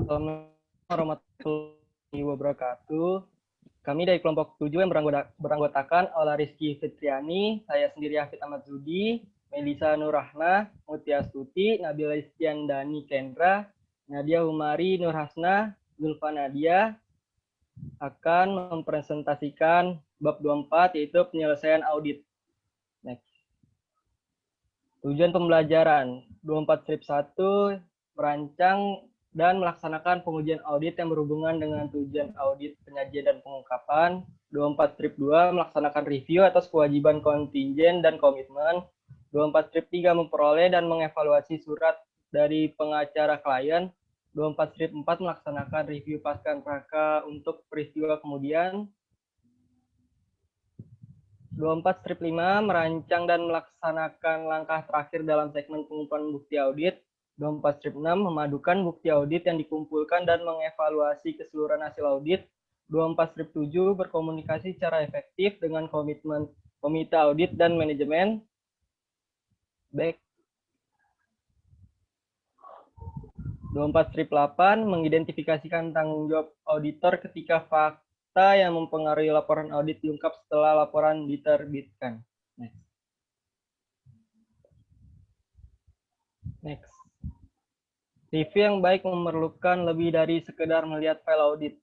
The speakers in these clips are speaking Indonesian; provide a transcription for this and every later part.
Assalamualaikum warahmatullahi wabarakatuh. Kami dari kelompok 7 yang beranggotakan Ola Rizky Fitriani, saya sendiri Hafid Ahmad Zudi, Melisa Nurrahna, Mutia Astuti, Nabila Istiandani Kendra, Nadia Humari Nurhasna, Zulfa Nadia akan mempresentasikan bab 24 yaitu penyelesaian audit. Next. Tujuan pembelajaran 24 strip 1 merancang dan melaksanakan pengujian audit yang berhubungan dengan tujuan audit penyajian dan pengungkapan. 24 strip 2 melaksanakan review atas kewajiban kontingen dan komitmen. 24 strip 3 memperoleh dan mengevaluasi surat dari pengacara klien. 24 strip 4 melaksanakan review pasca praka untuk peristiwa kemudian. 24 strip 5 merancang dan melaksanakan langkah terakhir dalam segmen pengumpulan bukti audit. 24 strip 6 memadukan bukti audit yang dikumpulkan dan mengevaluasi keseluruhan hasil audit. 24 strip 7 berkomunikasi secara efektif dengan komitmen komite audit dan manajemen. Baik. 24 strip 8 mengidentifikasikan tanggung jawab auditor ketika fakta yang mempengaruhi laporan audit diungkap setelah laporan diterbitkan. Next. Review yang baik memerlukan lebih dari sekedar melihat file audit.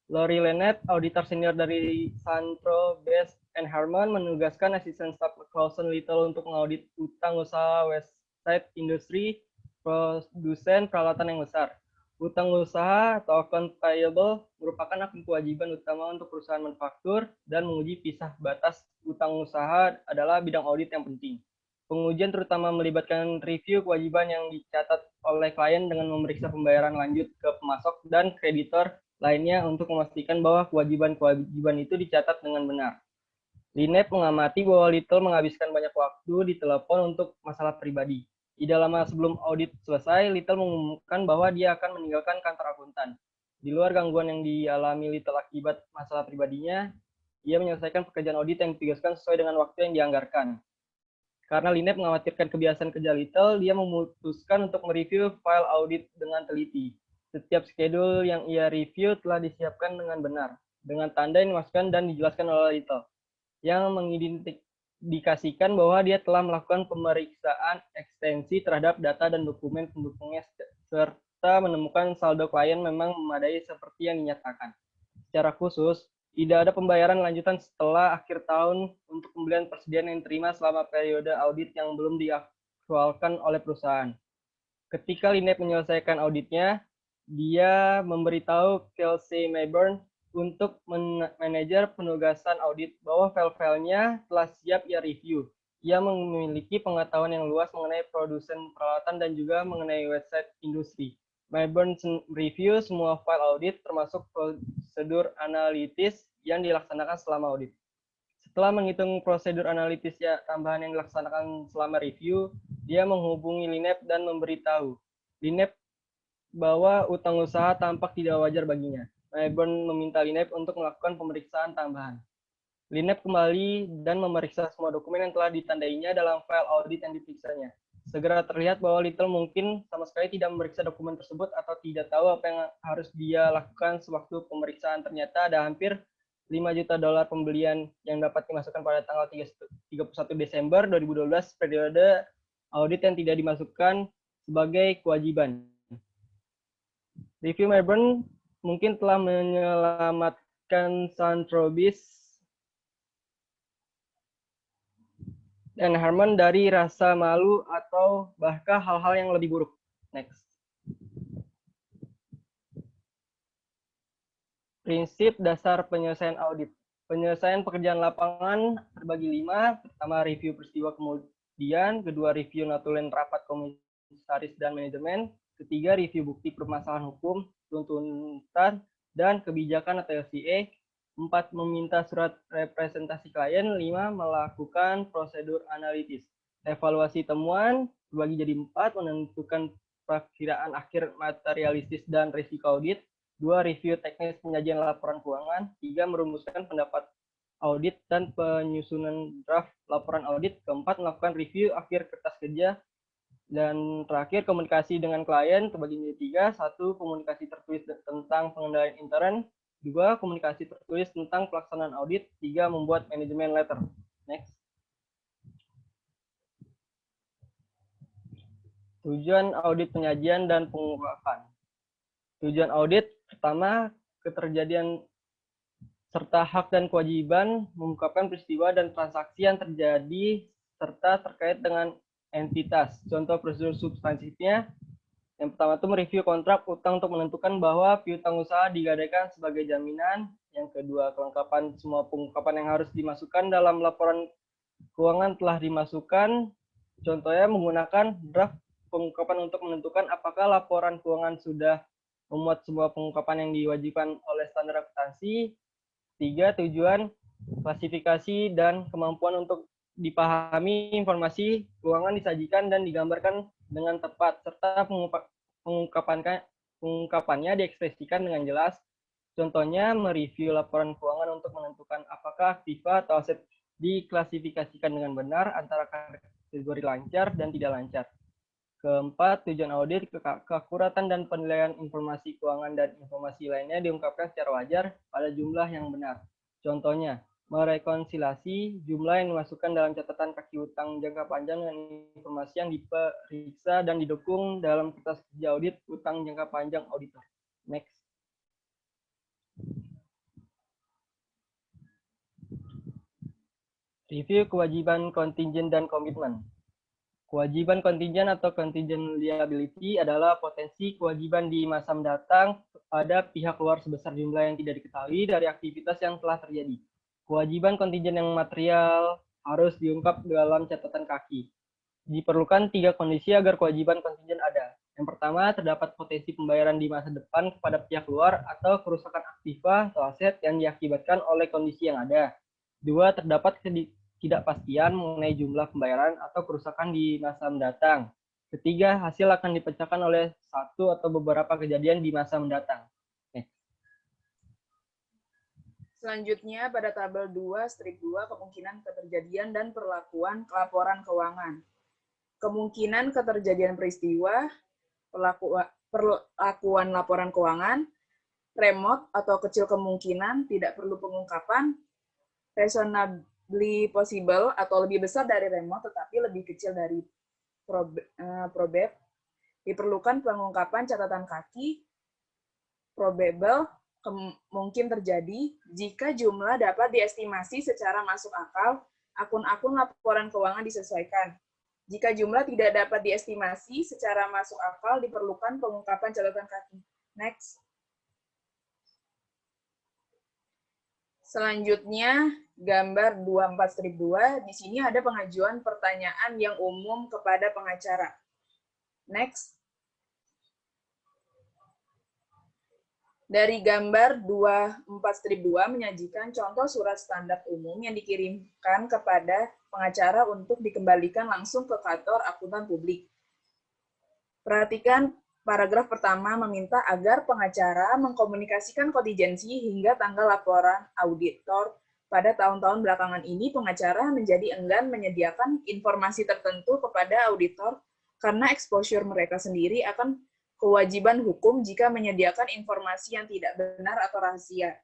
Lori Lennett, auditor senior dari Santro, Best and Harmon, menugaskan asisten staff Clausen Little untuk mengaudit utang usaha website industri produsen peralatan yang besar. Utang usaha atau account payable merupakan akun kewajiban utama untuk perusahaan manufaktur dan menguji pisah batas utang usaha adalah bidang audit yang penting. Pengujian terutama melibatkan review kewajiban yang dicatat oleh klien dengan memeriksa pembayaran lanjut ke pemasok dan kreditor lainnya untuk memastikan bahwa kewajiban-kewajiban itu dicatat dengan benar. Lynette mengamati bahwa Little menghabiskan banyak waktu di telepon untuk masalah pribadi. Tidak lama sebelum audit selesai, Little mengumumkan bahwa dia akan meninggalkan kantor akuntan. Di luar gangguan yang dialami Little akibat masalah pribadinya, ia menyelesaikan pekerjaan audit yang ditugaskan sesuai dengan waktu yang dianggarkan. Karena Lynette mengkhawatirkan kebiasaan kerja Little, dia memutuskan untuk mereview file audit dengan teliti. Setiap schedule yang ia review telah disiapkan dengan benar, dengan tanda yang dimasukkan dan dijelaskan oleh Little, yang mengindikasikan bahwa dia telah melakukan pemeriksaan ekstensi terhadap data dan dokumen pendukungnya, serta menemukan saldo klien memang memadai seperti yang dinyatakan. Secara khusus, tidak ada pembayaran lanjutan setelah akhir tahun untuk pembelian persediaan yang diterima selama periode audit yang belum diaktualkan oleh perusahaan. Ketika Lynette menyelesaikan auditnya, dia memberitahu Kelsey Mayburn untuk manajer penugasan audit bahwa file-filenya telah siap ia review. Ia memiliki pengetahuan yang luas mengenai produsen peralatan dan juga mengenai website industri. Mayburn review semua file audit termasuk prosedur analitis yang dilaksanakan selama audit. Setelah menghitung prosedur analitis tambahan yang dilaksanakan selama review, dia menghubungi Lynette dan memberitahu Lynette bahwa utang usaha tampak tidak wajar baginya. Mayburn meminta Lynette untuk melakukan pemeriksaan tambahan. Lynette kembali dan memeriksa semua dokumen yang telah ditandainya dalam file audit yang diperiksanya. Segera terlihat bahwa Little mungkin sama sekali tidak memeriksa dokumen tersebut atau tidak tahu apa yang harus dia lakukan sewaktu pemeriksaan. Ternyata ada hampir $5 juta pembelian yang dapat dimasukkan pada tanggal 31 Desember 2012 periode audit yang tidak dimasukkan sebagai kewajiban. Review Mayburn mungkin telah menyelamatkan Santrobis dan Harmon dari rasa malu atau bahkan hal-hal yang lebih buruk. Next. Prinsip dasar penyelesaian audit. Penyelesaian pekerjaan lapangan terbagi 5. Pertama, review peristiwa kemudian. Kedua, review notulen rapat komisaris dan manajemen. Ketiga, review bukti permasalahan hukum, tuntutan, dan kebijakan atau LCA. 4. Meminta surat representasi klien. 5. Melakukan prosedur analitis. Evaluasi temuan dibagi jadi 4. Menentukan perakiraan akhir materialistis dan risiko audit. 2. Review teknis penyajian laporan keuangan. 3. Merumuskan pendapat audit dan penyusunan draft laporan audit. 4. Melakukan review akhir kertas kerja Dan terakhir, komunikasi dengan klien terbagi menjadi 3. 1. Komunikasi tertulis tentang pengendalian intern. 2. Komunikasi tertulis tentang pelaksanaan audit. 3. Membuat manajemen letter. Next. Tujuan audit penyajian dan pengungkapan. Tujuan audit pertama, keterjadian serta hak dan kewajiban mengungkapkan peristiwa dan transaksi yang terjadi serta terkait dengan entitas. Contoh prosedur substansifnya, yang pertama itu mereview kontrak utang untuk menentukan bahwa piutang usaha digadaikan sebagai jaminan. Yang kedua, kelengkapan semua pengungkapan yang harus dimasukkan dalam laporan keuangan telah dimasukkan. Contohnya menggunakan draft pengungkapan untuk menentukan apakah laporan keuangan sudah memuat semua pengungkapan yang diwajibkan oleh standar akuntansi. 3. Tujuan, klasifikasi dan kemampuan untuk dipahami informasi keuangan disajikan dan digambarkan dengan tepat, serta pengungkapannya diekspresikan dengan jelas. Contohnya, mereview laporan keuangan untuk menentukan apakah aktiva atau aset diklasifikasikan dengan benar antara kategori lancar dan tidak lancar. Keempat, tujuan audit, keakuratan dan penilaian informasi keuangan dan informasi lainnya diungkapkan secara wajar pada jumlah yang benar. Contohnya, merekonsiliasi jumlah yang dimasukkan dalam catatan kaki utang jangka panjang dengan informasi yang diperiksa dan didukung dalam kertas kerja audit utang jangka panjang auditor. Next. Review kewajiban kontingent dan komitmen. Kewajiban kontingen atau contingent liability adalah potensi kewajiban di masa mendatang pada pihak luar sebesar jumlah yang tidak diketahui dari aktivitas yang telah terjadi. Kewajiban kontingen yang material harus diungkap dalam catatan kaki. Diperlukan 3 kondisi agar kewajiban kontingen ada. Yang pertama, terdapat potensi pembayaran di masa depan kepada pihak luar atau kerusakan aktiva atau aset yang diakibatkan oleh kondisi yang ada. 2. Terdapat ketidakpastian mengenai jumlah pembayaran atau kerusakan di masa mendatang. Ketiga, hasil akan dipecahkan oleh satu atau beberapa kejadian di masa mendatang. Selanjutnya, pada tabel 2, strip 2, kemungkinan keterjadian dan perlakuan laporan keuangan. Kemungkinan keterjadian peristiwa, perlakuan laporan keuangan, remote atau kecil kemungkinan, tidak perlu pengungkapan, reasonably possible atau lebih besar dari remote tetapi lebih kecil dari probable, diperlukan pengungkapan catatan kaki, probable, mungkin terjadi jika jumlah dapat diestimasi secara masuk akal, akun-akun laporan keuangan disesuaikan. Jika jumlah tidak dapat diestimasi secara masuk akal, diperlukan pengungkapan catatan kaki. Next. Selanjutnya, gambar 24-2. Di sini ada pengajuan pertanyaan yang umum kepada pengacara. Next. Dari gambar 24-2 menyajikan contoh surat standar umum yang dikirimkan kepada pengacara untuk dikembalikan langsung ke kantor akuntan publik. Perhatikan paragraf pertama meminta agar pengacara mengkomunikasikan kontingensi hingga tanggal laporan auditor. Pada tahun-tahun belakangan ini, pengacara menjadi enggan menyediakan informasi tertentu kepada auditor karena exposure mereka sendiri akan kewajiban hukum jika menyediakan informasi yang tidak benar atau rahasia.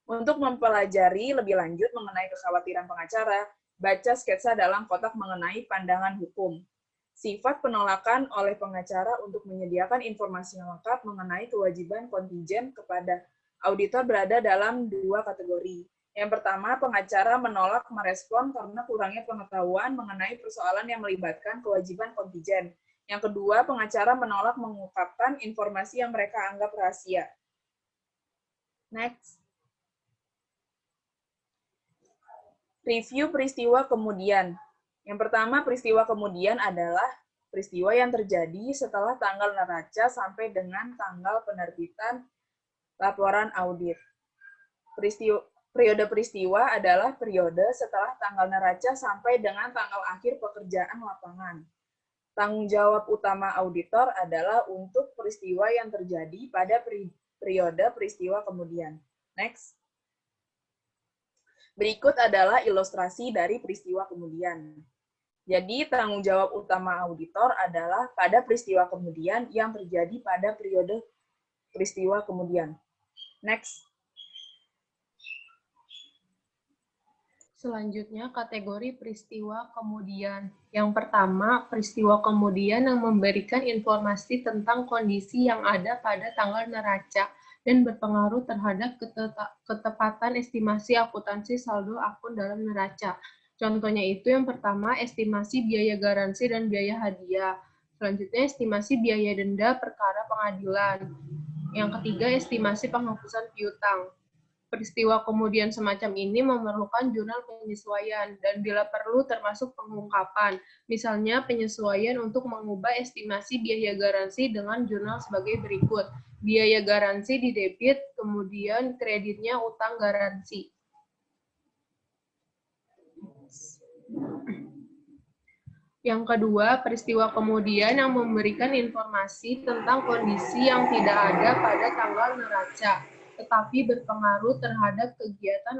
Untuk mempelajari lebih lanjut mengenai kekhawatiran pengacara, baca sketsa dalam kotak mengenai pandangan hukum. Sifat penolakan oleh pengacara untuk menyediakan informasi yang lengkap mengenai kewajiban kontingen kepada auditor berada dalam 2 kategori. Yang pertama, pengacara menolak merespon karena kurangnya pengetahuan mengenai persoalan yang melibatkan kewajiban kontingen. Yang kedua, pengacara menolak mengungkapkan informasi yang mereka anggap rahasia. Next. Review peristiwa kemudian. Yang pertama, peristiwa kemudian adalah peristiwa yang terjadi setelah tanggal neraca sampai dengan tanggal penerbitan laporan audit. Periode peristiwa adalah periode setelah tanggal neraca sampai dengan tanggal akhir pekerjaan lapangan. Tanggung jawab utama auditor adalah untuk peristiwa yang terjadi pada periode peristiwa kemudian. Next. Berikut adalah ilustrasi dari peristiwa kemudian. Jadi, tanggung jawab utama auditor adalah pada peristiwa kemudian yang terjadi pada periode peristiwa kemudian. Next. Selanjutnya, kategori peristiwa kemudian. Yang pertama, peristiwa kemudian yang memberikan informasi tentang kondisi yang ada pada tanggal neraca dan berpengaruh terhadap ketepatan estimasi akuntansi saldo akun dalam neraca. Contohnya itu yang pertama, estimasi biaya garansi dan biaya hadiah. Selanjutnya, estimasi biaya denda perkara pengadilan. Yang ketiga, estimasi penghapusan piutang. Peristiwa kemudian semacam ini memerlukan jurnal penyesuaian dan bila perlu termasuk pengungkapan. Misalnya penyesuaian untuk mengubah estimasi biaya garansi dengan jurnal sebagai berikut. Biaya garansi di debit, kemudian kreditnya utang garansi. Yang kedua, peristiwa kemudian yang memberikan informasi tentang kondisi yang tidak ada pada tanggal neraca, tetapi berpengaruh terhadap kegiatan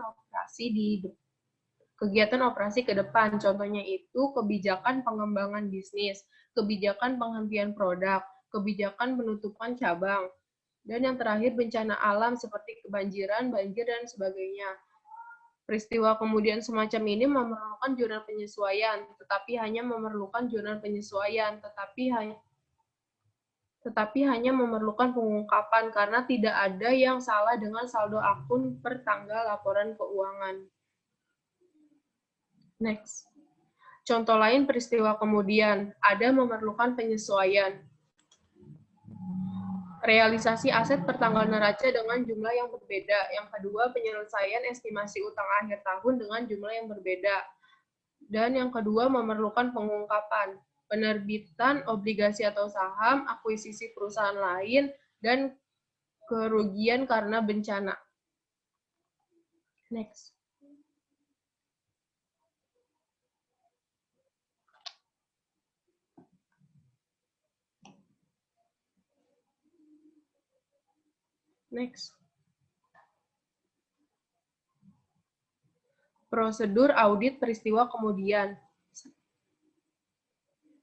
operasi ke depan. Contohnya itu kebijakan pengembangan bisnis, kebijakan penghentian produk, kebijakan penutupan cabang, dan yang terakhir bencana alam seperti kebanjiran, banjir, dan sebagainya. Peristiwa kemudian semacam ini memerlukan jurnal penyesuaian, tetapi hanya memerlukan pengungkapan karena tidak ada yang salah dengan saldo akun per tanggal laporan keuangan. Next. Contoh lain peristiwa kemudian, ada memerlukan penyesuaian. Realisasi aset per tanggal neraca dengan jumlah yang berbeda. Yang kedua, penyelesaian estimasi utang akhir tahun dengan jumlah yang berbeda. Dan yang kedua, memerlukan pengungkapan, penerbitan obligasi atau saham, akuisisi perusahaan lain, dan kerugian karena bencana. Next. Next. Prosedur audit peristiwa kemudian.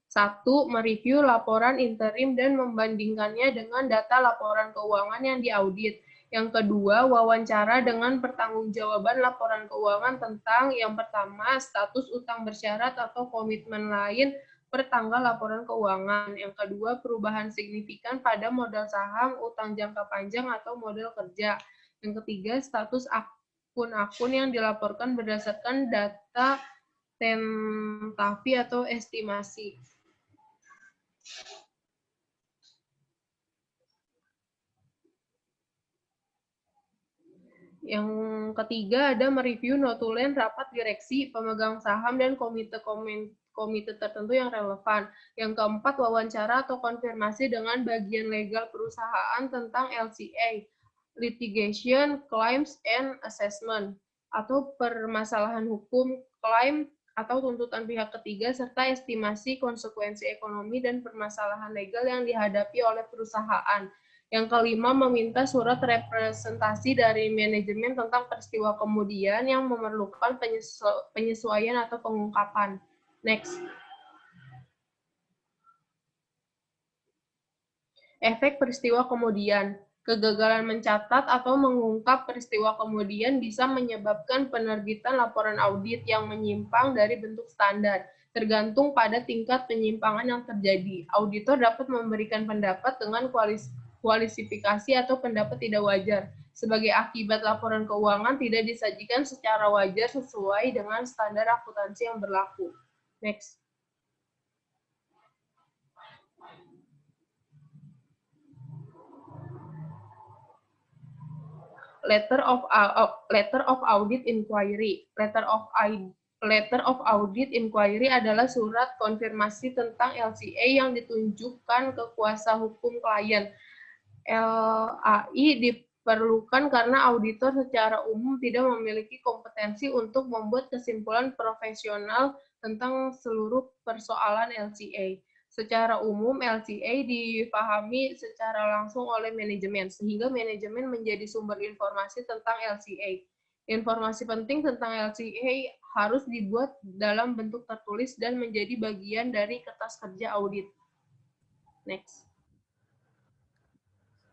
1. Mereview laporan interim dan membandingkannya dengan data laporan keuangan yang diaudit. Yang kedua, wawancara dengan pertanggungjawaban laporan keuangan tentang yang pertama, status utang bersyarat atau komitmen lain per tanggal laporan keuangan. Yang kedua, perubahan signifikan pada modal saham, utang jangka panjang, atau modal kerja. Yang ketiga, status akun-akun yang dilaporkan berdasarkan data tentapi atau estimasi. Yang ketiga ada mereview notulen rapat direksi, pemegang saham, dan komite tertentu yang relevan. Yang keempat, wawancara atau konfirmasi dengan bagian legal perusahaan tentang LCA, litigation, claims, and assessment, atau permasalahan hukum, klaim, atau tuntutan pihak ketiga, serta estimasi konsekuensi ekonomi dan permasalahan legal yang dihadapi oleh perusahaan. Yang kelima, meminta surat representasi dari manajemen tentang peristiwa kemudian yang memerlukan penyesuaian atau pengungkapan. Next. Efek peristiwa kemudian. Kegagalan mencatat atau mengungkap peristiwa kemudian bisa menyebabkan penerbitan laporan audit yang menyimpang dari bentuk standar, tergantung pada tingkat penyimpangan yang terjadi. Auditor dapat memberikan pendapat dengan kualifikasi atau pendapat tidak wajar. Sebagai akibat laporan keuangan tidak disajikan secara wajar sesuai dengan standar akuntansi yang berlaku. Next. Letter of Audit Inquiry. Letter of Audit Inquiry adalah surat konfirmasi tentang LCA yang ditunjukkan ke kuasa hukum klien. LAI diperlukan karena auditor secara umum tidak memiliki kompetensi untuk membuat kesimpulan profesional tentang seluruh persoalan LCA. Secara umum, LCA dipahami secara langsung oleh manajemen, sehingga manajemen menjadi sumber informasi tentang LCA. Informasi penting tentang LCA harus dibuat dalam bentuk tertulis dan menjadi bagian dari kertas kerja audit. Next.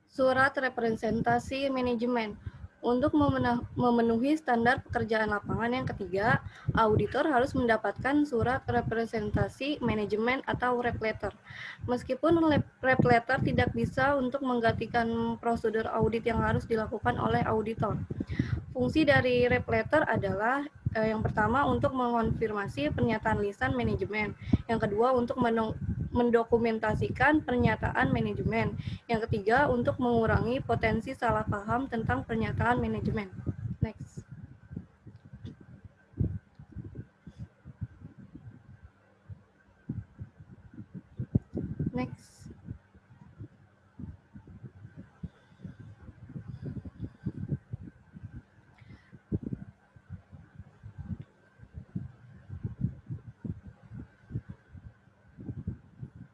Surat representasi manajemen. Untuk memenuhi standar pekerjaan lapangan yang ketiga, auditor harus mendapatkan surat representasi manajemen atau rep letter. Meskipun rep letter tidak bisa untuk menggantikan prosedur audit yang harus dilakukan oleh auditor. Fungsi dari rep letter adalah yang pertama untuk mengonfirmasi pernyataan lisan manajemen, yang kedua untuk mendokumentasikan pernyataan manajemen, yang ketiga untuk mengurangi potensi salah paham tentang pernyataan manajemen. Next. Next.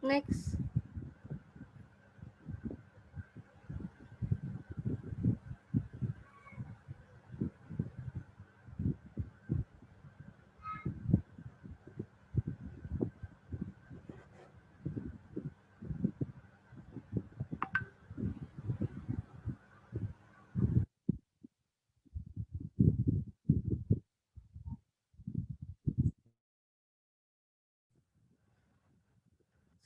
Next.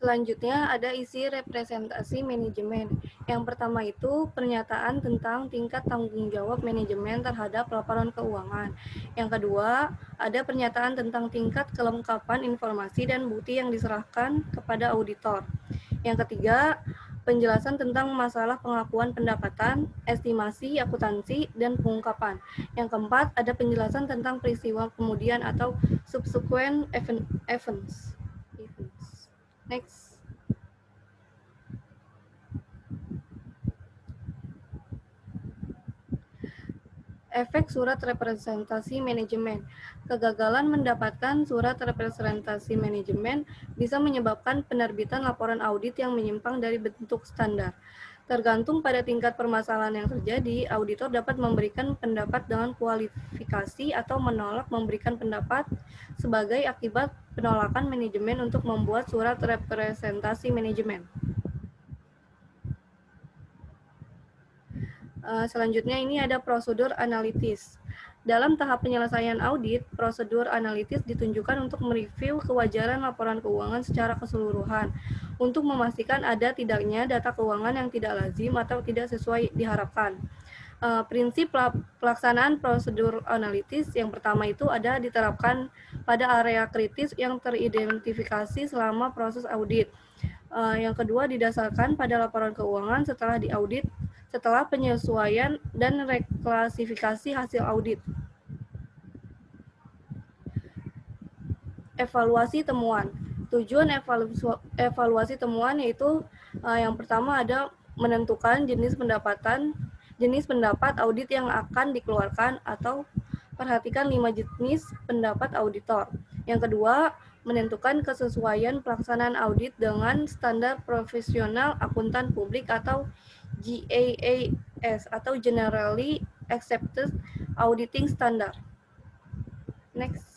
Selanjutnya ada isi representasi manajemen. Yang pertama itu pernyataan tentang tingkat tanggung jawab manajemen terhadap laporan keuangan. Yang kedua, ada pernyataan tentang tingkat kelengkapan informasi dan bukti yang diserahkan kepada auditor. Yang ketiga, penjelasan tentang masalah pengakuan pendapatan, estimasi, akuntansi, dan pengungkapan. Yang keempat, ada penjelasan tentang peristiwa kemudian atau subsequent events. Next. Efek surat representasi manajemen. Kegagalan mendapatkan surat representasi manajemen bisa menyebabkan penerbitan laporan audit yang menyimpang dari bentuk standar. Tergantung pada tingkat permasalahan yang terjadi, auditor dapat memberikan pendapat dengan kualifikasi atau menolak memberikan pendapat sebagai akibat penolakan manajemen untuk membuat surat representasi manajemen. Selanjutnya ini ada prosedur analitis. Dalam tahap penyelesaian audit, prosedur analitis ditunjukkan untuk mereview kewajaran laporan keuangan secara keseluruhan, untuk memastikan ada tidaknya data keuangan yang tidak lazim atau tidak sesuai diharapkan. Prinsip pelaksanaan prosedur analitis yang pertama itu ada diterapkan pada area kritis yang teridentifikasi selama proses audit. Yang kedua didasarkan pada laporan keuangan setelah diaudit, setelah penyesuaian dan reklasifikasi hasil audit. Evaluasi temuan. Tujuan evaluasi temuan yaitu yang pertama ada menentukan jenis pendapat audit yang akan dikeluarkan atau perhatikan 5 jenis pendapat auditor. Yang kedua, menentukan kesesuaian pelaksanaan audit dengan standar profesional akuntan publik atau GAAP atau Generally Accepted Auditing Standard. Next.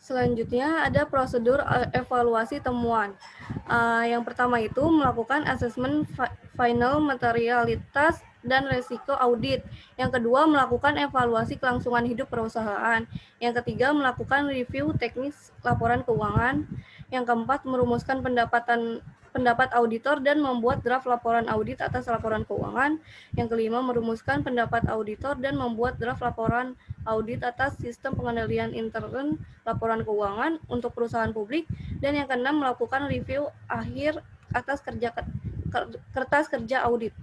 Selanjutnya ada prosedur evaluasi temuan. Yang pertama itu melakukan asesmen final materialitas dan resiko audit. Yang kedua melakukan evaluasi kelangsungan hidup perusahaan. Yang ketiga melakukan review teknis laporan keuangan. Yang keempat merumuskan pendapat auditor dan membuat draft laporan audit atas laporan keuangan. Yang kelima merumuskan pendapat auditor dan membuat draft laporan audit atas sistem pengendalian intern laporan keuangan untuk perusahaan publik. Dan yang keenam melakukan review akhir atas kertas kerja audit.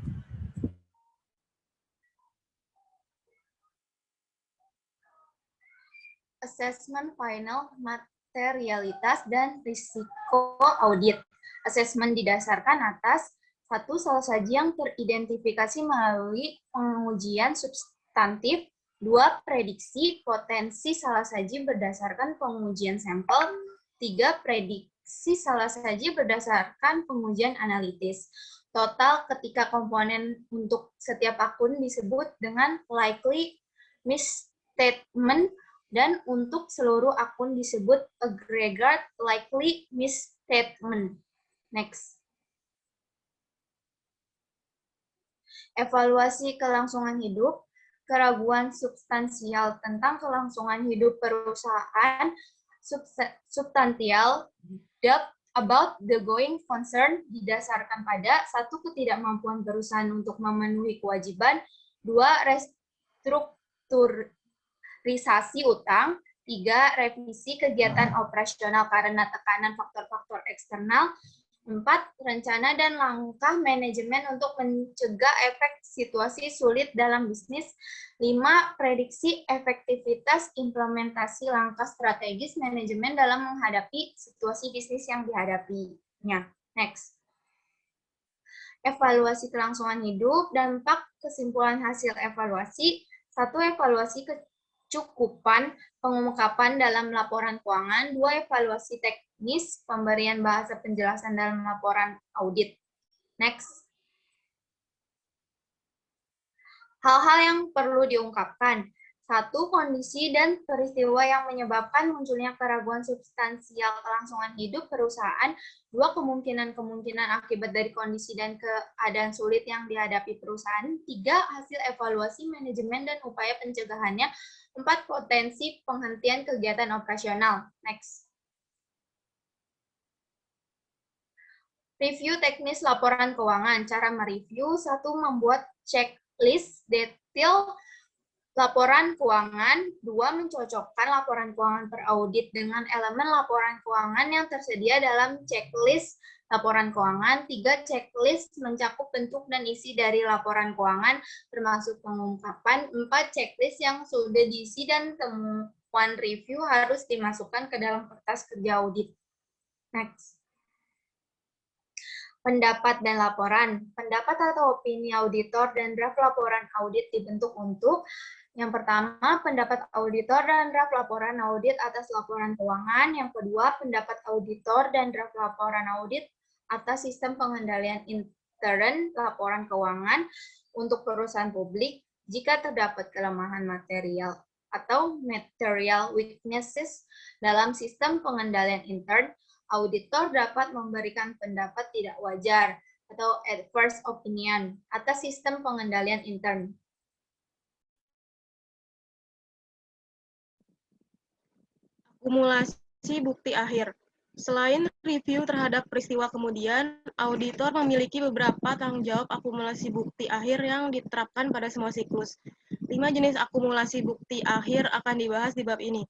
Assessment final materialitas dan risiko audit. Asesmen didasarkan atas 1. Salah saji yang teridentifikasi melalui pengujian substantif. 2. Prediksi potensi salah saji berdasarkan pengujian sampel. 3. Prediksi salah saji berdasarkan pengujian analitis. Total ketika komponen untuk setiap akun disebut dengan likely misstatement, dan untuk seluruh akun disebut aggregate likely misstatement. Next. Evaluasi kelangsungan hidup. Keraguan substansial tentang kelangsungan hidup perusahaan. Substantial doubt about the going concern didasarkan pada 1. Ketidakmampuan perusahaan untuk memenuhi kewajiban. 2. Restrukturisasi utang. 3. Revisi kegiatan operasional karena tekanan faktor-faktor eksternal. 4. Rencana dan langkah manajemen untuk mencegah efek situasi sulit dalam bisnis. 5. Prediksi efektivitas implementasi langkah strategis manajemen dalam menghadapi situasi bisnis yang dihadapinya. Next. Evaluasi kelangsungan hidup. Dampak kesimpulan hasil evaluasi. 1. Evaluasi kecukupan pengungkapan dalam laporan keuangan. 2. Evaluasi teknis pemberian bahasa penjelasan dalam laporan audit. Next. Hal-hal yang perlu diungkapkan. 1. Kondisi dan peristiwa yang menyebabkan munculnya keraguan substansial kelangsungan hidup perusahaan. 2. Kemungkinan-kemungkinan akibat dari kondisi dan keadaan sulit yang dihadapi perusahaan. 3. Hasil evaluasi manajemen dan upaya pencegahannya. 4. Potensi penghentian kegiatan operasional. Next. Review teknis laporan keuangan. Cara mereview. 1. Membuat checklist detail laporan keuangan. 2. Mencocokkan laporan keuangan per audit dengan elemen laporan keuangan yang tersedia dalam checklist laporan keuangan. 3. Checklist mencakup bentuk dan isi dari laporan keuangan, termasuk pengungkapan. 4. Checklist yang sudah diisi dan temuan review harus dimasukkan ke dalam kertas kerja audit. Next. Pendapat dan laporan. Pendapat atau opini auditor dan draft laporan audit dibentuk untuk: yang pertama, pendapat auditor dan draft laporan audit atas laporan keuangan. Yang kedua, pendapat auditor dan draft laporan audit atas sistem pengendalian intern laporan keuangan untuk perusahaan publik jika terdapat kelemahan material atau material weaknesses dalam sistem pengendalian intern. Auditor dapat memberikan pendapat tidak wajar atau adverse opinion atas sistem pengendalian intern. Akumulasi bukti akhir. Selain review terhadap peristiwa kemudian, auditor memiliki beberapa tanggung jawab akumulasi bukti akhir yang diterapkan pada semua siklus. 5 jenis akumulasi bukti akhir akan dibahas di bab ini.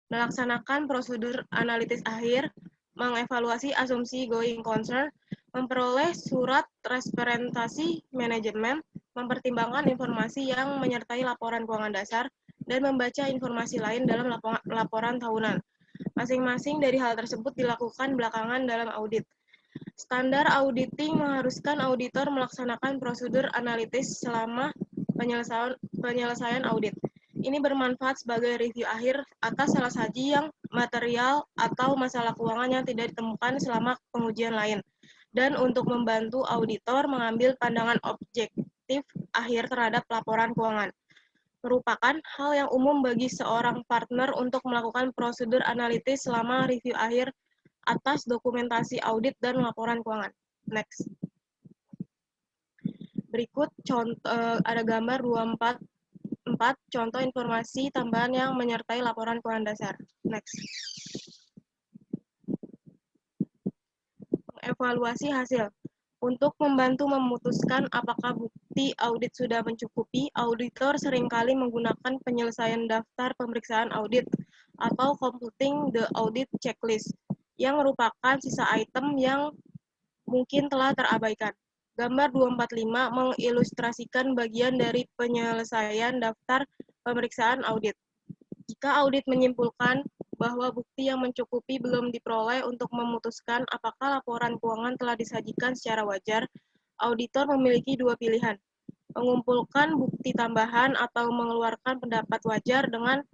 Melaksanakan prosedur analitis akhir, mengevaluasi asumsi going concern, memperoleh surat representasi manajemen, mempertimbangkan informasi yang menyertai laporan keuangan dasar, dan membaca informasi lain dalam laporan tahunan. Masing-masing dari hal tersebut dilakukan belakangan dalam audit. Standar auditing mengharuskan auditor melaksanakan prosedur analitis selama penyelesaian audit. Ini bermanfaat sebagai review akhir atas salah saji yang material atau masalah keuangan yang tidak ditemukan selama pengujian lain, dan untuk membantu auditor mengambil pandangan objektif akhir terhadap laporan keuangan. Merupakan hal yang umum bagi seorang partner untuk melakukan prosedur analitis selama review akhir atas dokumentasi audit dan laporan keuangan. Next. Berikut ada gambar 24 contoh informasi tambahan yang menyertai laporan keuangan dasar. Next. Evaluasi hasil. Untuk membantu memutuskan apakah bukti audit sudah mencukupi, auditor seringkali menggunakan penyelesaian daftar pemeriksaan audit atau completing the audit checklist, yang merupakan sisa item yang mungkin telah terabaikan. Gambar 245 mengilustrasikan bagian dari penyelesaian daftar pemeriksaan audit. Jika audit menyimpulkan bahwa bukti yang mencukupi belum diperoleh untuk memutuskan apakah laporan keuangan telah disajikan secara wajar, auditor memiliki dua pilihan, mengumpulkan bukti tambahan atau mengeluarkan pendapat wajar dengan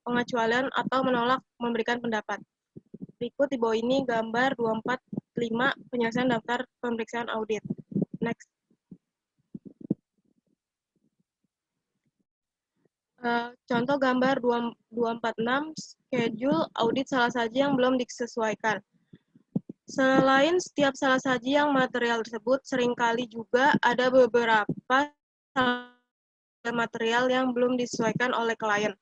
pengecualian atau menolak memberikan pendapat. Berikut di bawah ini gambar 245 penyelesaian daftar pemeriksaan audit. Next. Contoh gambar 246, schedule audit salah saji yang belum disesuaikan. Selain setiap salah saji yang material tersebut, seringkali juga ada beberapa material yang belum disesuaikan oleh klien.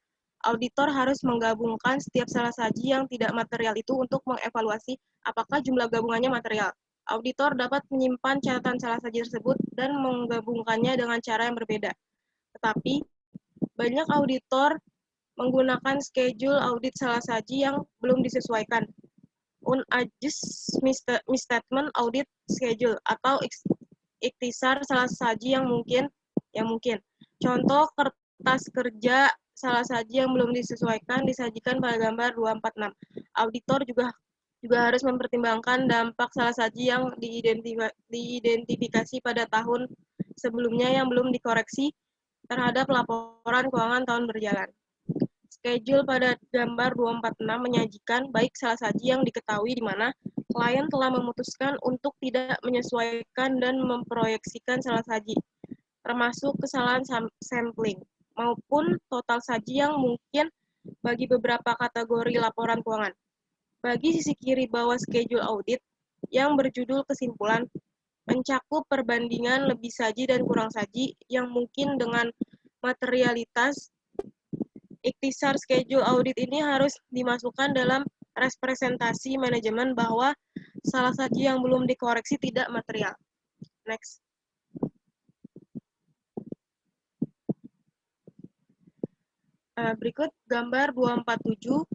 Auditor harus menggabungkan setiap salah saji yang tidak material itu untuk mengevaluasi apakah jumlah gabungannya material. Auditor dapat menyimpan catatan salah saji tersebut dan menggabungkannya dengan cara yang berbeda. Tetapi, banyak auditor menggunakan schedule audit salah saji yang belum disesuaikan, unadjusted misstatement audit schedule, atau ikhtisar salah saji yang mungkin. Contoh kertas kerja salah saji yang belum disesuaikan disajikan pada gambar 246. Auditor juga harus mempertimbangkan dampak salah saji yang diidentifikasi pada tahun sebelumnya yang belum dikoreksi terhadap laporan keuangan tahun berjalan. Schedule pada gambar 246 menyajikan baik salah saji yang diketahui di mana klien telah memutuskan untuk tidak menyesuaikan dan memproyeksikan salah saji, termasuk kesalahan sampling, maupun total saji yang mungkin bagi beberapa kategori laporan keuangan. Bagi sisi kiri bawah schedule audit yang berjudul kesimpulan, mencakup perbandingan lebih saji dan kurang saji yang mungkin dengan materialitas. Ikhtisar schedule audit ini harus dimasukkan dalam representasi manajemen bahwa salah saji yang belum dikoreksi tidak material. Next. Berikut gambar 247,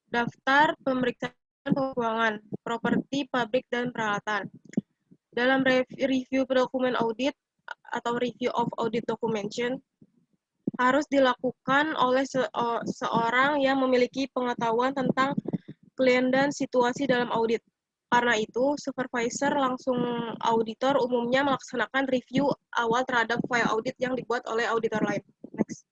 daftar pemeriksaan keuangan, properti, pabrik, dan peralatan. Dalam review dokumen audit atau review of audit documentation, harus dilakukan oleh seorang yang memiliki pengetahuan tentang klien dan situasi dalam audit. Karena itu, supervisor langsung auditor umumnya melaksanakan review awal terhadap file audit yang dibuat oleh auditor lain. Next.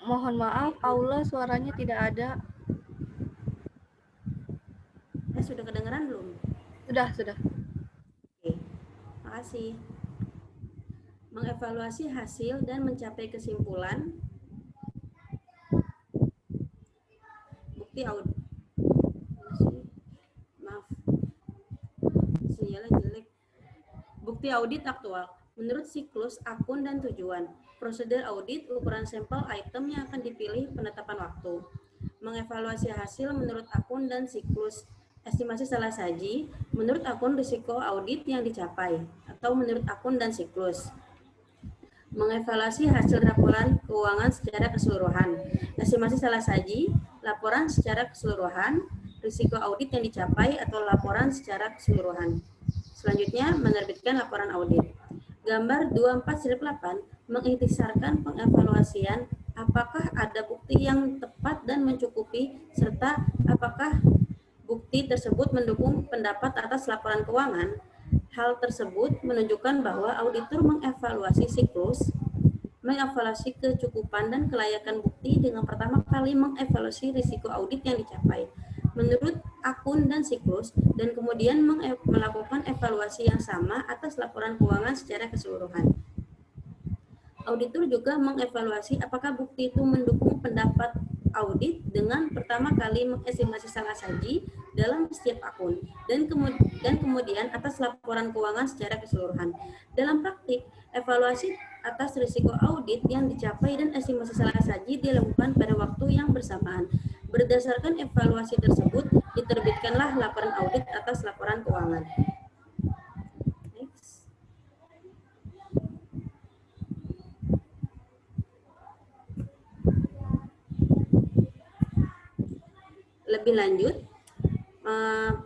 Mohon maaf, Paula suaranya tidak ada. Sudah kedengeran belum? Sudah. Oke, makasih. Mengevaluasi hasil dan mencapai kesimpulan. Bukti audit. Sinyalnya jelek. Bukti audit aktual. Menurut siklus, akun, dan tujuan. Prosedur audit, ukuran sampel item yang akan dipilih, penetapan waktu. Mengevaluasi hasil menurut akun dan siklus. Estimasi salah saji, menurut akun risiko audit yang dicapai, atau menurut akun dan siklus. Mengevaluasi hasil laporan keuangan secara keseluruhan. Estimasi salah saji, laporan secara keseluruhan, risiko audit yang dicapai, atau laporan secara keseluruhan. Selanjutnya, menerbitkan laporan audit. Gambar 24/8 mengikhtisarkan pengevaluasian apakah ada bukti yang tepat dan mencukupi, serta apakah bukti tersebut mendukung pendapat atas laporan keuangan. Hal tersebut menunjukkan bahwa auditor mengevaluasi siklus, mengevaluasi kecukupan dan kelayakan bukti dengan pertama kali mengevaluasi risiko audit yang dicapai menurut akun dan siklus, dan kemudian melakukan evaluasi yang sama atas laporan keuangan secara keseluruhan. Auditor juga mengevaluasi apakah bukti itu mendukung pendapat audit dengan pertama kali mengestimasi salah saji dalam setiap akun dan kemudian atas laporan keuangan secara keseluruhan. Dalam praktik, evaluasi atas risiko audit yang dicapai dan estimasi salah saji dilakukan pada waktu yang bersamaan. Berdasarkan evaluasi tersebut, diterbitkanlah laporan audit atas laporan keuangan. Next. Lebih lanjut,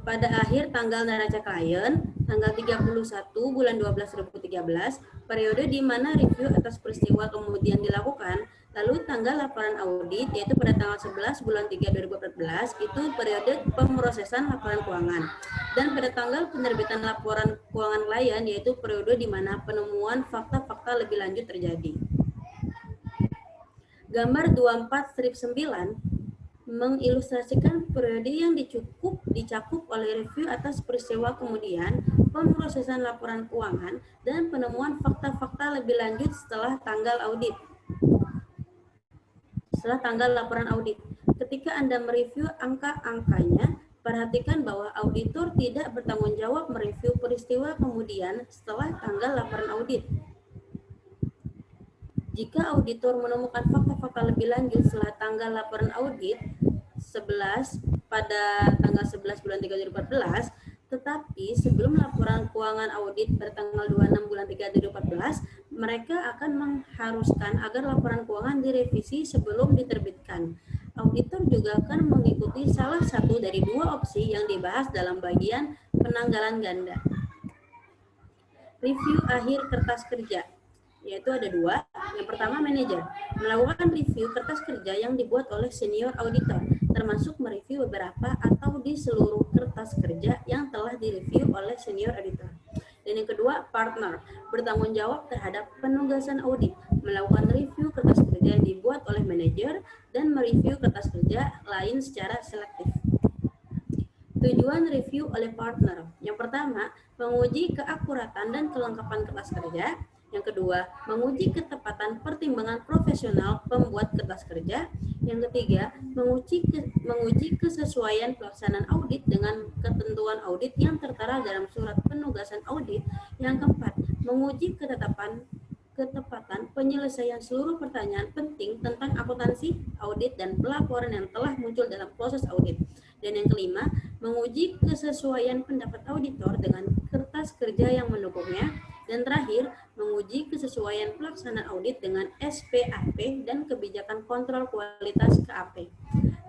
pada akhir tanggal neraca klien, tanggal 31 bulan 12 2013, periode di mana review atas peristiwa kemudian dilakukan, lalu tanggal laporan audit, yaitu pada tanggal 11 bulan 3 2014, itu periode pemrosesan laporan keuangan. Dan pada tanggal penerbitan laporan keuangan klien, yaitu periode di mana penemuan fakta-fakta lebih lanjut terjadi. Gambar 24/9 mengilustrasikan periode yang dicakup oleh review atas peristiwa kemudian, pemrosesan laporan keuangan, dan penemuan fakta-fakta lebih lanjut setelah tanggal audit. Setelah tanggal laporan audit. Ketika Anda mereview angka-angkanya, perhatikan bahwa auditor tidak bertanggung jawab mereview peristiwa kemudian setelah tanggal laporan audit. Jika auditor menemukan fakta-fakta lebih lanjut setelah tanggal laporan audit 11 pada tanggal 11 bulan 3 2014, tetapi sebelum laporan keuangan audit pada tanggal 26 bulan 3 2014, mereka akan mengharuskan agar laporan keuangan direvisi sebelum diterbitkan. Auditor juga akan mengikuti salah satu dari dua opsi yang dibahas dalam bagian penanggalan ganda. Review akhir kertas kerja, yaitu ada dua. Yang pertama, manajer melakukan review kertas kerja yang dibuat oleh senior auditor, termasuk mereview beberapa atau di seluruh kertas kerja yang telah direview oleh senior auditor. Dan yang kedua, partner bertanggung jawab terhadap penugasan audit, melakukan review kertas kerja yang dibuat oleh manajer dan mereview kertas kerja lain secara selektif. Tujuan review oleh partner. Yang pertama, menguji keakuratan dan kelengkapan kertas kerja. Yang kedua, menguji ketepatan pertimbangan profesional pembuat kertas kerja. Yang ketiga, menguji kesesuaian pelaksanaan audit dengan ketentuan audit yang tertera dalam surat penugasan audit. Yang keempat, menguji ketepatan penyelesaian seluruh pertanyaan penting tentang akuntansi, audit, dan pelaporan yang telah muncul dalam proses audit. Dan yang kelima, menguji kesesuaian pendapat auditor dengan kertas kerja yang mendukungnya. Dan terakhir, menguji kesesuaian pelaksanaan audit dengan SPAP dan kebijakan kontrol kualitas KAP.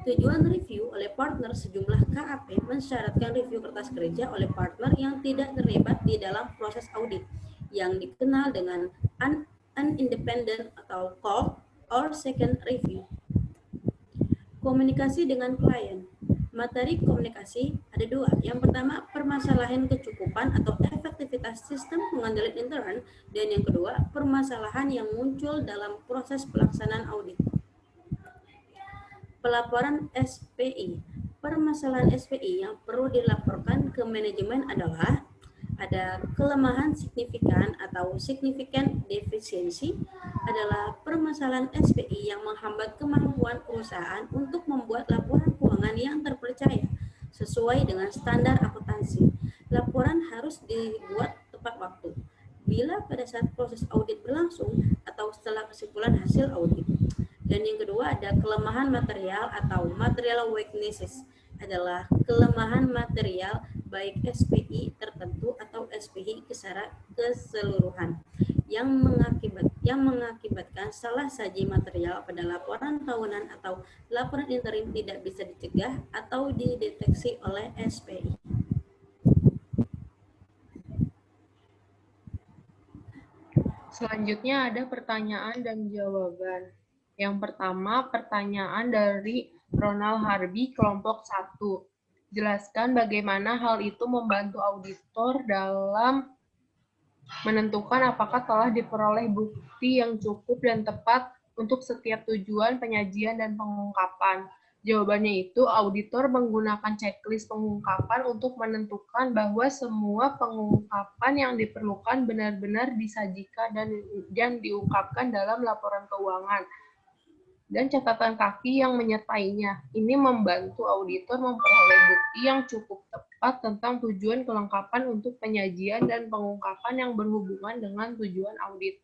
Tujuan review oleh partner sejumlah KAP mensyaratkan review kertas kerja oleh partner yang tidak terlibat di dalam proses audit, yang dikenal dengan unindependent atau cold or second review. Komunikasi dengan klien. Materi komunikasi ada dua. Yang pertama, permasalahan kecukupan atau efektivitas sistem pengendalian intern, dan yang kedua, permasalahan yang muncul dalam proses pelaksanaan audit. Pelaporan SPI. Permasalahan SPI yang perlu dilaporkan ke manajemen adalah ada kelemahan signifikan atau significant deficiency, adalah permasalahan SPI yang menghambat kemampuan perusahaan untuk membuat laporan keuangan yang terpercaya sesuai dengan standar akuntansi. Laporan harus dibuat tepat waktu, bila pada saat proses audit berlangsung atau setelah kesimpulan hasil audit. Dan yang kedua ada kelemahan material atau material weaknesses, adalah kelemahan material baik SPI tertentu atau SPI secara keseluruhan yang mengakibatkan salah saji material pada laporan tahunan atau laporan interim tidak bisa dicegah atau dideteksi oleh SPI. Selanjutnya ada pertanyaan dan jawaban. Yang pertama, pertanyaan dari Ronald Harbi, kelompok 1. Jelaskan bagaimana hal itu membantu auditor dalam menentukan apakah telah diperoleh bukti yang cukup dan tepat untuk setiap tujuan penyajian dan pengungkapan. Jawabannya itu, auditor menggunakan checklist pengungkapan untuk menentukan bahwa semua pengungkapan yang diperlukan benar-benar disajikan dan diungkapkan dalam laporan keuangan. dan catatan kaki yang menyertainya. Ini membantu auditor memperoleh bukti yang cukup tepat tentang tujuan kelengkapan untuk penyajian dan pengungkapan yang berhubungan dengan tujuan audit.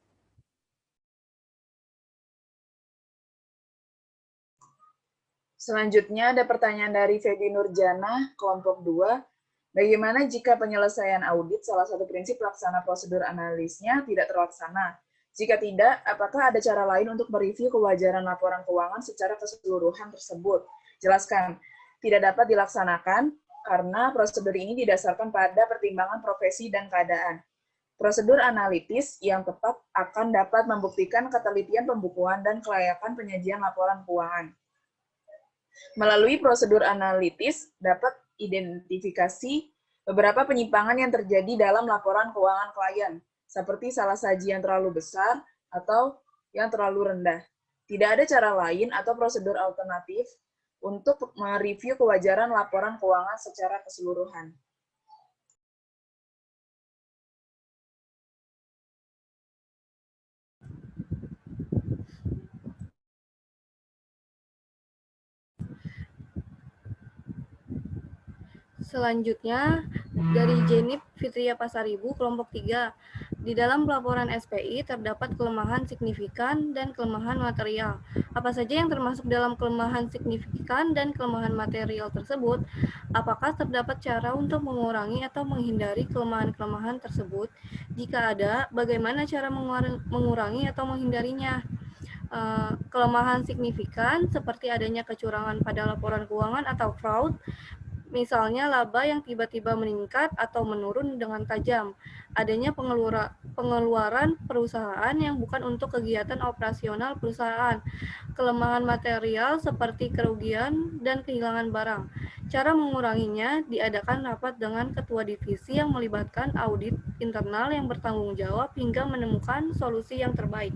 Selanjutnya ada pertanyaan dari Feby Nurjana, kelompok 2. Bagaimana jika penyelesaian audit salah satu prinsip pelaksana prosedur analisnya tidak terlaksana? Jika tidak, apakah ada cara lain untuk mereview kewajaran laporan keuangan secara keseluruhan tersebut? Jelaskan. Tidak dapat dilaksanakan karena prosedur ini didasarkan pada pertimbangan profesi dan keadaan. Prosedur analitis yang tepat akan dapat membuktikan ketelitian pembukuan dan kelayakan penyajian laporan keuangan. Melalui prosedur analitis dapat identifikasi beberapa penyimpangan yang terjadi dalam laporan keuangan klien, seperti salah saji yang terlalu besar atau yang terlalu rendah. Tidak ada cara lain atau prosedur alternatif untuk mereview kewajaran laporan keuangan secara keseluruhan. Selanjutnya, dari Jenip Fitria Pasaribu, kelompok 3. Di dalam laporan SPI terdapat kelemahan signifikan dan kelemahan material. Apa saja yang termasuk dalam kelemahan signifikan dan kelemahan material tersebut? Apakah terdapat cara untuk mengurangi atau menghindari kelemahan-kelemahan tersebut? Jika ada, bagaimana cara mengurangi atau menghindarinya? Kelemahan signifikan seperti adanya kecurangan pada laporan keuangan atau fraud, misalnya laba yang tiba-tiba meningkat atau menurun dengan tajam, adanya pengeluaran perusahaan yang bukan untuk kegiatan operasional perusahaan, kelemahan material seperti kerugian dan kehilangan barang. Cara menguranginya diadakan rapat dengan ketua divisi yang melibatkan audit internal yang bertanggung jawab hingga menemukan solusi yang terbaik.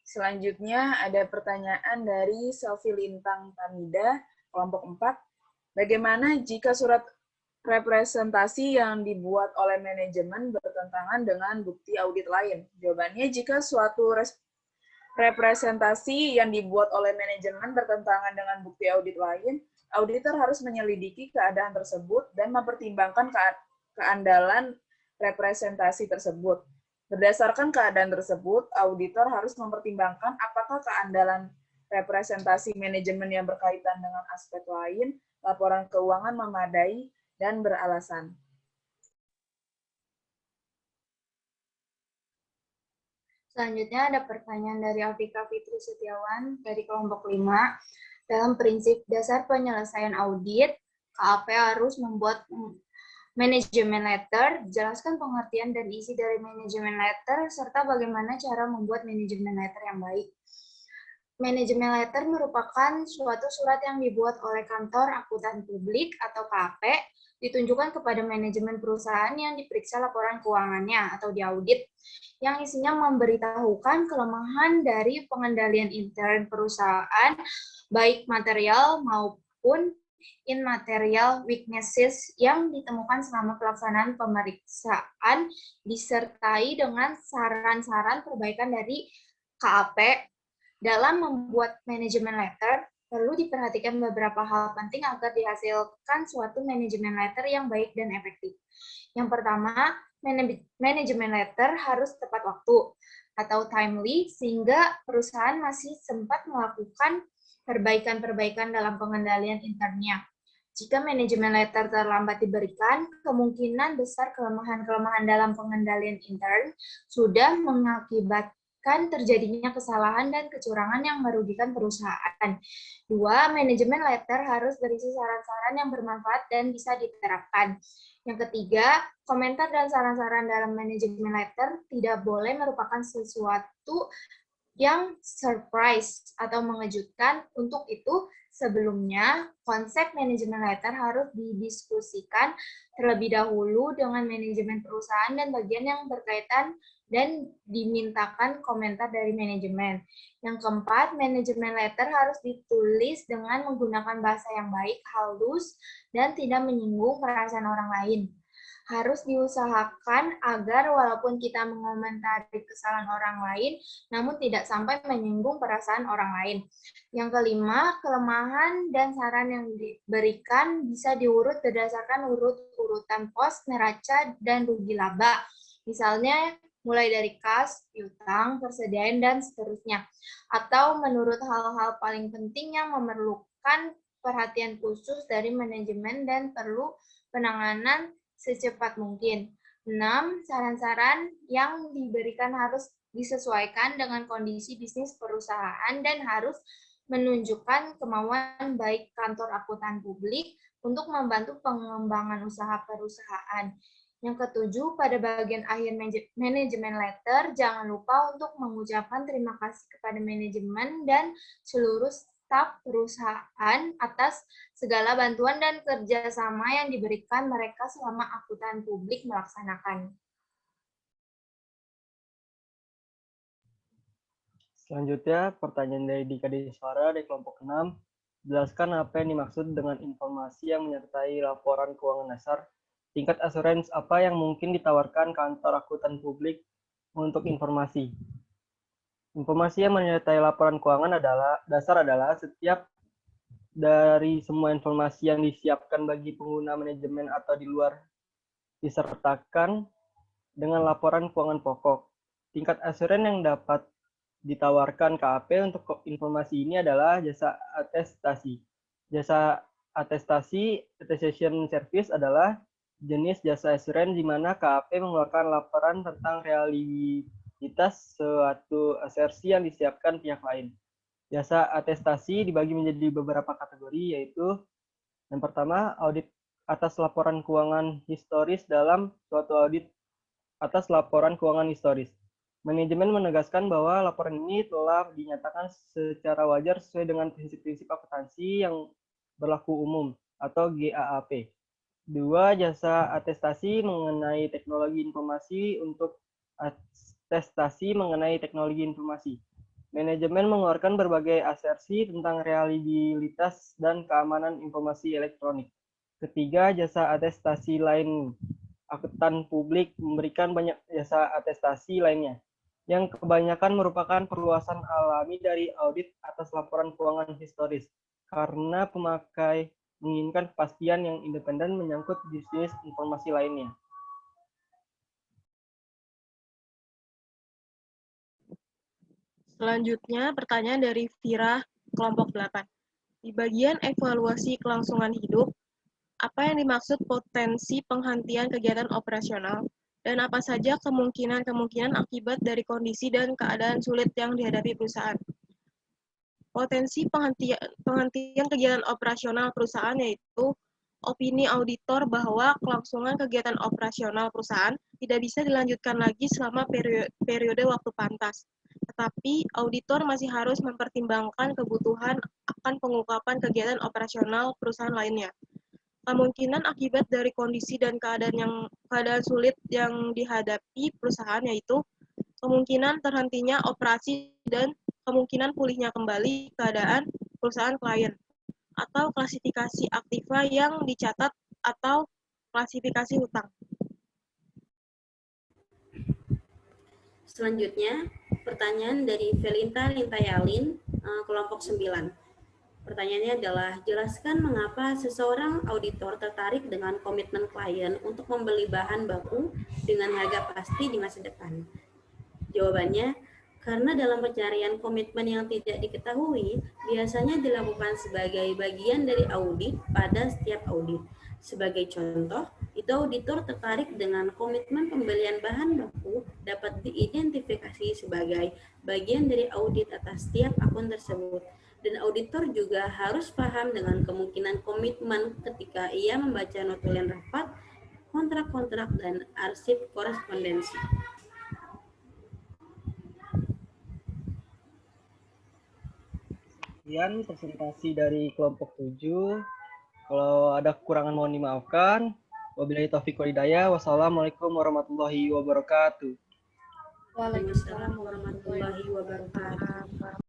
Selanjutnya ada pertanyaan dari Selvi Lintang Tamida, kelompok 4. Bagaimana jika surat representasi yang dibuat oleh manajemen bertentangan dengan bukti audit lain? Jawabannya, jika suatu representasi yang dibuat oleh manajemen bertentangan dengan bukti audit lain, auditor harus menyelidiki keadaan tersebut dan mempertimbangkan keandalan representasi tersebut. Berdasarkan keadaan tersebut, auditor harus mempertimbangkan apakah keandalan representasi manajemen yang berkaitan dengan aspek lain, laporan keuangan memadai, dan beralasan. Selanjutnya ada pertanyaan dari Afika Fitri Setiawan dari kelompok 5. Dalam prinsip dasar penyelesaian audit, KAP harus membuat manajemen letter. Jelaskan pengertian dan isi dari manajemen letter, serta bagaimana cara membuat manajemen letter yang baik. Manajemen letter merupakan suatu surat yang dibuat oleh kantor akuntan publik atau KAP, ditunjukkan kepada manajemen perusahaan yang diperiksa laporan keuangannya atau diaudit, yang isinya memberitahukan kelemahan dari pengendalian intern perusahaan, baik material maupun immaterial weaknesses yang ditemukan selama pelaksanaan pemeriksaan, disertai dengan saran-saran perbaikan dari KAP. Dalam membuat manajemen letter, perlu diperhatikan beberapa hal penting agar dihasilkan suatu manajemen letter yang baik dan efektif. Yang pertama, manajemen letter harus tepat waktu atau timely, sehingga perusahaan masih sempat melakukan perbaikan-perbaikan dalam pengendalian internnya. Jika manajemen letter terlambat diberikan, kemungkinan besar kelemahan-kelemahan dalam pengendalian intern sudah mengakibatkan terjadinya kesalahan dan kecurangan yang merugikan perusahaan. 2. Manajemen letter harus berisi saran-saran yang bermanfaat dan bisa diterapkan. Yang ketiga, komentar dan saran-saran dalam manajemen letter tidak boleh merupakan sesuatu yang surprise atau mengejutkan. Untuk itu, sebelumnya, konsep manajemen letter harus didiskusikan terlebih dahulu dengan manajemen perusahaan dan bagian yang berkaitan dan dimintakan komentar dari manajemen. Yang keempat, manajemen letter harus ditulis dengan menggunakan bahasa yang baik, halus, dan tidak menyinggung perasaan orang lain. harus diusahakan agar walaupun kita mengomentari kesalahan orang lain, namun tidak sampai menyinggung perasaan orang lain. Yang kelima, kelemahan dan saran yang diberikan bisa diurut berdasarkan urutan pos, neraca, dan rugi laba. Misalnya, mulai dari kas, piutang, persediaan, dan seterusnya. Atau menurut hal-hal paling penting yang memerlukan perhatian khusus dari manajemen dan perlu penanganan secepat mungkin. 6. Saran-saran yang diberikan harus disesuaikan dengan kondisi bisnis perusahaan dan harus menunjukkan kemauan baik kantor akuntan publik untuk membantu pengembangan usaha perusahaan. Yang ketujuh, pada bagian akhir manajemen letter, jangan lupa untuk mengucapkan terima kasih kepada manajemen dan seluruh staf perusahaan atas segala bantuan dan kerjasama yang diberikan mereka selama akuntan publik melaksanakan. Selanjutnya, pertanyaan dari Dika Deswara dari kelompok 6. Jelaskan apa yang dimaksud dengan informasi yang menyertai laporan keuangan dasar. Tingkat asuransi apa yang mungkin ditawarkan kantor akuntan publik untuk informasi? Informasi yang menyertai laporan keuangan dasar adalah setiap dari semua informasi yang disiapkan bagi pengguna manajemen atau di luar disertakan dengan laporan keuangan pokok. Tingkat asuransi yang dapat ditawarkan KAP untuk informasi ini adalah jasa atestasi. Jasa atestasi, attestation service adalah jenis jasa asuransi di mana KAP mengeluarkan laporan tentang realitas suatu asersi yang disiapkan pihak lain. Jasa atestasi dibagi menjadi beberapa kategori, yaitu yang pertama, audit atas laporan keuangan historis dalam suatu audit atas laporan keuangan historis. Manajemen menegaskan bahwa laporan ini telah dinyatakan secara wajar sesuai dengan prinsip-prinsip akuntansi yang berlaku umum atau GAAP. 2. Jasa atestasi mengenai teknologi informasi untuk atestasi mengenai teknologi informasi. Manajemen mengeluarkan berbagai asersi tentang reliabilitas dan keamanan informasi elektronik. 3. Jasa atestasi lain. Akuntan publik memberikan banyak jasa atestasi lainnya, yang kebanyakan merupakan perluasan alami dari audit atas laporan keuangan historis, karena pemakai menginginkan kepastian yang independen menyangkut bisnis informasi lainnya. Selanjutnya, pertanyaan dari Vira, kelompok 8. Di bagian evaluasi kelangsungan hidup, apa yang dimaksud potensi penghentian kegiatan operasional, dan apa saja kemungkinan-kemungkinan akibat dari kondisi dan keadaan sulit yang dihadapi perusahaan. Potensi penghentian kegiatan operasional perusahaan yaitu opini auditor bahwa kelangsungan kegiatan operasional perusahaan tidak bisa dilanjutkan lagi selama periode waktu pantas. Tetapi auditor masih harus mempertimbangkan kebutuhan akan pengungkapan kegiatan operasional perusahaan lainnya. Kemungkinan akibat dari kondisi dan keadaan sulit yang dihadapi perusahaan yaitu kemungkinan terhentinya operasi dan kemungkinan pulihnya kembali keadaan perusahaan klien, atau klasifikasi aktiva yang dicatat atau klasifikasi hutang. Selanjutnya, pertanyaan dari Velinta Lintayalin, kelompok 9. Pertanyaannya adalah, jelaskan mengapa seseorang auditor tertarik dengan komitmen klien untuk membeli bahan baku dengan harga pasti di masa depan. Jawabannya, karena dalam pencarian komitmen yang tidak diketahui, biasanya dilakukan sebagai bagian dari audit pada setiap audit. Sebagai contoh, itu auditor tertarik dengan komitmen pembelian bahan baku dapat diidentifikasi sebagai bagian dari audit atas setiap akun tersebut. Dan auditor juga harus paham dengan kemungkinan komitmen ketika ia membaca notulen rapat, kontrak-kontrak, dan arsip korespondensi. Sekian presentasi dari kelompok 7. Kalau ada kekurangan mohon dimaafkan. Wabillahi taufiq wal hidayah. Wassalamualaikum warahmatullahi wabarakatuh. Waalaikumsalam warahmatullahi wabarakatuh.